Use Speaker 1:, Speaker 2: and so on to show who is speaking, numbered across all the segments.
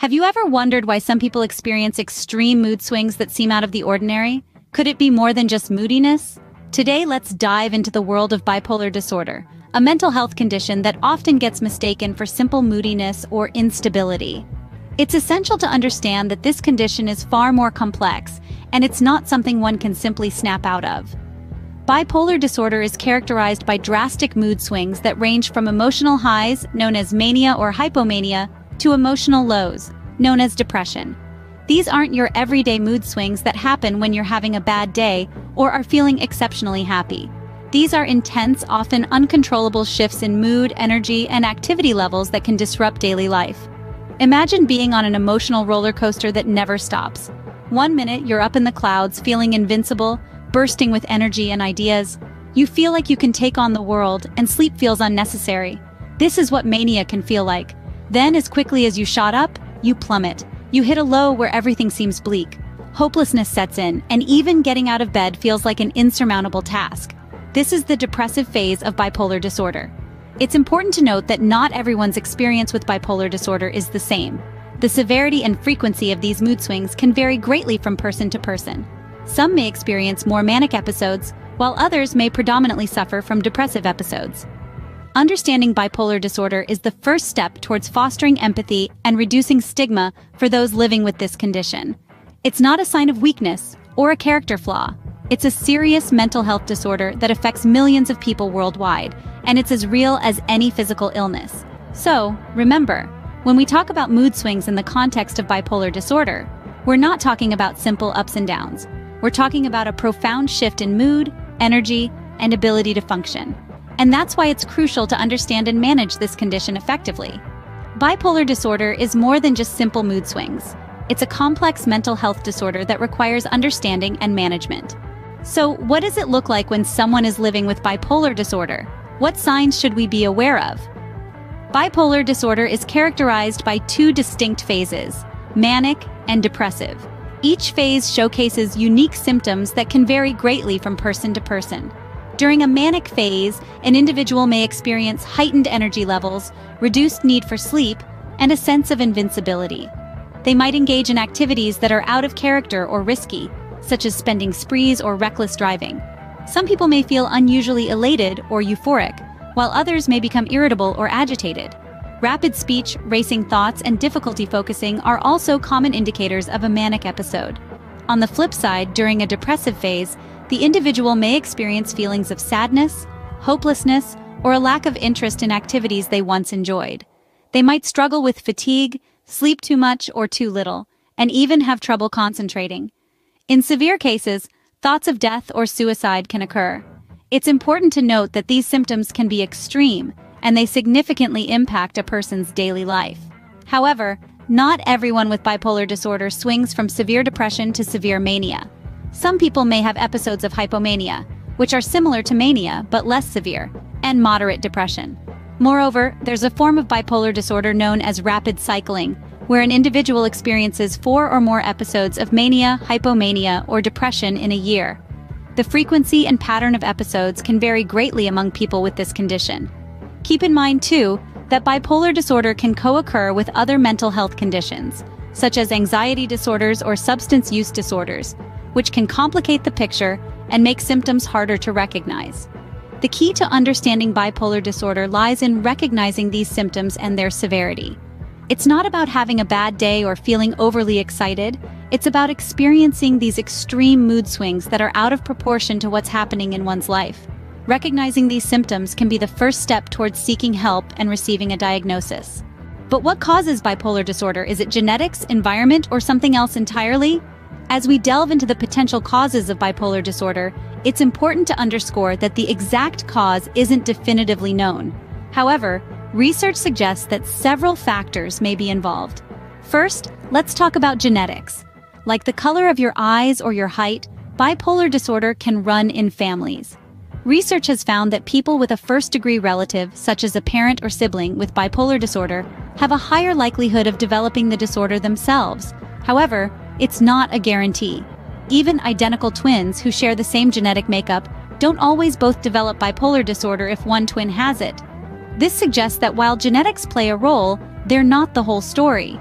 Speaker 1: Have you ever wondered why some people experience extreme mood swings that seem out of the ordinary? Could it be more than just moodiness? Today, let's dive into the world of bipolar disorder, a mental health condition that often gets mistaken for simple moodiness or instability. It's essential to understand that this condition is far more complex, and it's not something one can simply snap out of. Bipolar disorder is characterized by drastic mood swings that range from emotional highs, known as mania or hypomania, to emotional lows, known as depression. These aren't your everyday mood swings that happen when you're having a bad day or are feeling exceptionally happy. These are intense, often uncontrollable shifts in mood, energy, and activity levels that can disrupt daily life. Imagine being on an emotional roller coaster that never stops. One minute, you're up in the clouds, feeling invincible, bursting with energy and ideas. You feel like you can take on the world, and sleep feels unnecessary. This is what mania can feel like. Then, as quickly as you shot up, you plummet. You hit a low where everything seems bleak. Hopelessness sets in, and even getting out of bed feels like an insurmountable task. This is the depressive phase of bipolar disorder. It's important to note that not everyone's experience with bipolar disorder is the same. The severity and frequency of these mood swings can vary greatly from person to person. Some may experience more manic episodes, while others may predominantly suffer from depressive episodes. Understanding bipolar disorder is the first step towards fostering empathy and reducing stigma for those living with this condition. It's not a sign of weakness or a character flaw. It's a serious mental health disorder that affects millions of people worldwide, and it's as real as any physical illness. So, remember, when we talk about mood swings in the context of bipolar disorder, we're not talking about simple ups and downs. We're talking about a profound shift in mood, energy, and ability to function. And that's why it's crucial to understand and manage this condition effectively. Bipolar disorder is more than just simple mood swings. It's a complex mental health disorder that requires understanding and management. So, what does it look like when someone is living with bipolar disorder? What signs should we be aware of? Bipolar disorder is characterized by two distinct phases, manic and depressive. Each phase showcases unique symptoms that can vary greatly from person to person. During a manic phase, an individual may experience heightened energy levels, reduced need for sleep, and a sense of invincibility. They might engage in activities that are out of character or risky, such as spending sprees or reckless driving. Some people may feel unusually elated or euphoric, while others may become irritable or agitated. Rapid speech, racing thoughts, and difficulty focusing are also common indicators of a manic episode. On the flip side, during a depressive phase, the individual may experience feelings of sadness, hopelessness, or a lack of interest in activities they once enjoyed. They might struggle with fatigue, sleep too much or too little, and even have trouble concentrating. In severe cases, thoughts of death or suicide can occur. It's important to note that these symptoms can be extreme, and they significantly impact a person's daily life. However, not everyone with bipolar disorder swings from severe depression to severe mania. Some people may have episodes of hypomania, which are similar to mania but less severe, and moderate depression. Moreover, there's a form of bipolar disorder known as rapid cycling, where an individual experiences 4 or more episodes of mania, hypomania, or depression in a year. The frequency and pattern of episodes can vary greatly among people with this condition. Keep in mind, too, that bipolar disorder can co-occur with other mental health conditions, such as anxiety disorders or substance use disorders, which can complicate the picture and make symptoms harder to recognize. The key to understanding bipolar disorder lies in recognizing these symptoms and their severity. It's not about having a bad day or feeling overly excited. It's about experiencing these extreme mood swings that are out of proportion to what's happening in one's life. Recognizing these symptoms can be the first step towards seeking help and receiving a diagnosis. But what causes bipolar disorder? Is it genetics, environment, or something else entirely? As we delve into the potential causes of bipolar disorder, it's important to underscore that the exact cause isn't definitively known. However, research suggests that several factors may be involved. First, let's talk about genetics. Like the color of your eyes or your height, bipolar disorder can run in families. Research has found that people with a first-degree relative, such as a parent or sibling with bipolar disorder, have a higher likelihood of developing the disorder themselves. However, it's not a guarantee. Even identical twins who share the same genetic makeup don't always both develop bipolar disorder if one twin has it. This suggests that while genetics play a role, they're not the whole story.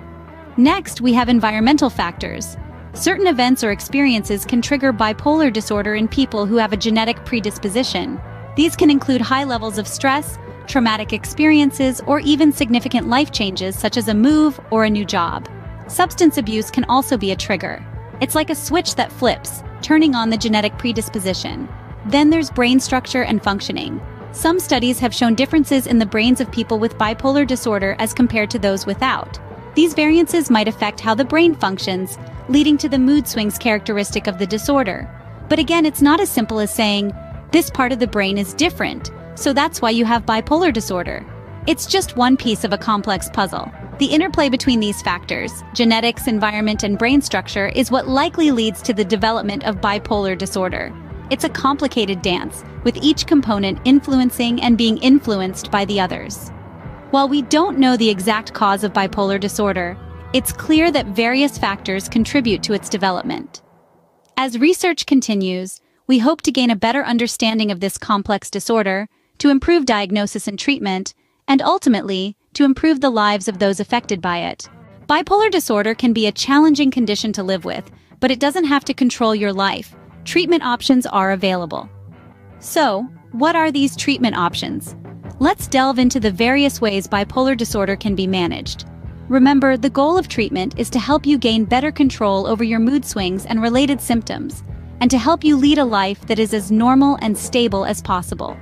Speaker 1: Next, we have environmental factors. Certain events or experiences can trigger bipolar disorder in people who have a genetic predisposition. These can include high levels of stress, traumatic experiences, or even significant life changes such as a move or a new job. Substance abuse can also be a trigger. It's like a switch that flips, turning on the genetic predisposition. Then there's brain structure and functioning. Some studies have shown differences in the brains of people with bipolar disorder as compared to those without. These variances might affect how the brain functions, leading to the mood swings characteristic of the disorder. But again, it's not as simple as saying, this part of the brain is different, so that's why you have bipolar disorder. It's just one piece of a complex puzzle. The interplay between these factors, genetics, environment, and brain structure, is what likely leads to the development of bipolar disorder. It's a complicated dance, with each component influencing and being influenced by the others. While we don't know the exact cause of bipolar disorder, it's clear that various factors contribute to its development. As research continues, we hope to gain a better understanding of this complex disorder, to improve diagnosis and treatment, and ultimately, to improve the lives of those affected by it. Bipolar disorder can be a challenging condition to live with, but it doesn't have to control your life. Treatment options are available. So, what are these treatment options? Let's delve into the various ways bipolar disorder can be managed. Remember, the goal of treatment is to help you gain better control over your mood swings and related symptoms, and to help you lead a life that is as normal and stable as possible.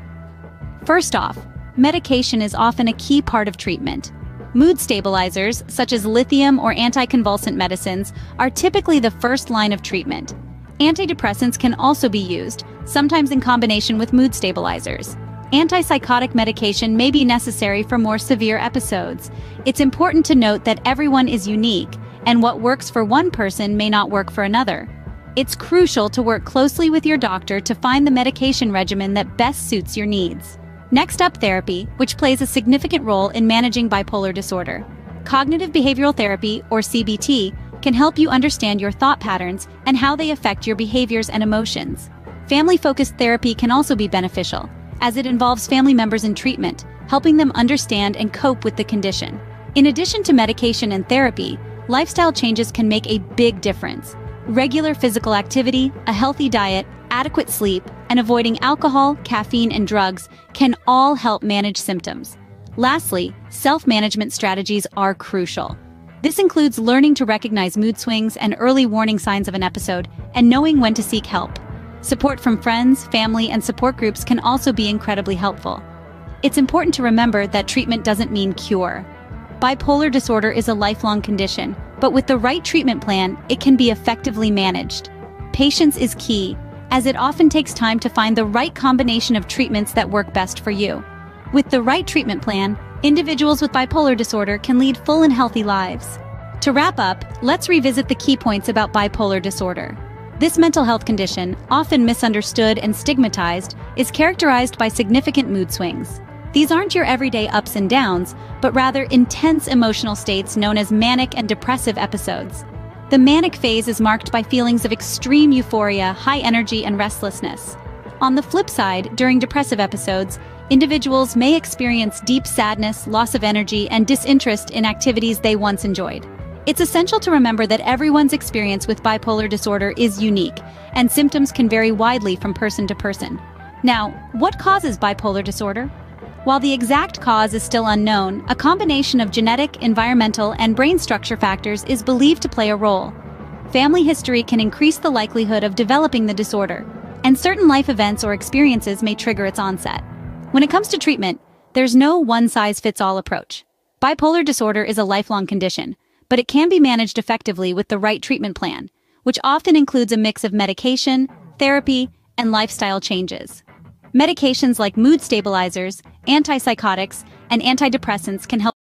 Speaker 1: First off, medication is often a key part of treatment. Mood stabilizers, such as lithium or anticonvulsant medicines, are typically the first line of treatment. Antidepressants can also be used, sometimes in combination with mood stabilizers. Antipsychotic medication may be necessary for more severe episodes. It's important to note that everyone is unique, and what works for one person may not work for another. It's crucial to work closely with your doctor to find the medication regimen that best suits your needs. Next up, therapy, which plays a significant role in managing bipolar disorder. Cognitive behavioral therapy, or CBT, can help you understand your thought patterns and how they affect your behaviors and emotions. Family-focused therapy can also be beneficial, as it involves family members in treatment, helping them understand and cope with the condition. In addition to medication and therapy, lifestyle changes can make a big difference. Regular physical activity, a healthy diet, adequate sleep, and avoiding alcohol, caffeine, and drugs can all help manage symptoms. Lastly, self-management strategies are crucial. This includes learning to recognize mood swings and early warning signs of an episode, and knowing when to seek help. Support from friends, family, and support groups can also be incredibly helpful. It's important to remember that treatment doesn't mean cure. Bipolar disorder is a lifelong condition, but with the right treatment plan, it can be effectively managed. Patience is key, as it often takes time to find the right combination of treatments that work best for you. With the right treatment plan, individuals with bipolar disorder can lead full and healthy lives. To wrap up, let's revisit the key points about bipolar disorder. This mental health condition, often misunderstood and stigmatized, is characterized by significant mood swings. These aren't your everyday ups and downs, but rather intense emotional states known as manic and depressive episodes. The manic phase is marked by feelings of extreme euphoria, high energy, and restlessness. On the flip side, during depressive episodes, individuals may experience deep sadness, loss of energy, and disinterest in activities they once enjoyed. It's essential to remember that everyone's experience with bipolar disorder is unique, and symptoms can vary widely from person to person. Now, what causes bipolar disorder? While the exact cause is still unknown, a combination of genetic, environmental, and brain structure factors is believed to play a role. Family history can increase the likelihood of developing the disorder, and certain life events or experiences may trigger its onset. When it comes to treatment, there's no one-size-fits-all approach. Bipolar disorder is a lifelong condition, but it can be managed effectively with the right treatment plan, which often includes a mix of medication, therapy, and lifestyle changes. Medications like mood stabilizers, antipsychotics, and antidepressants can help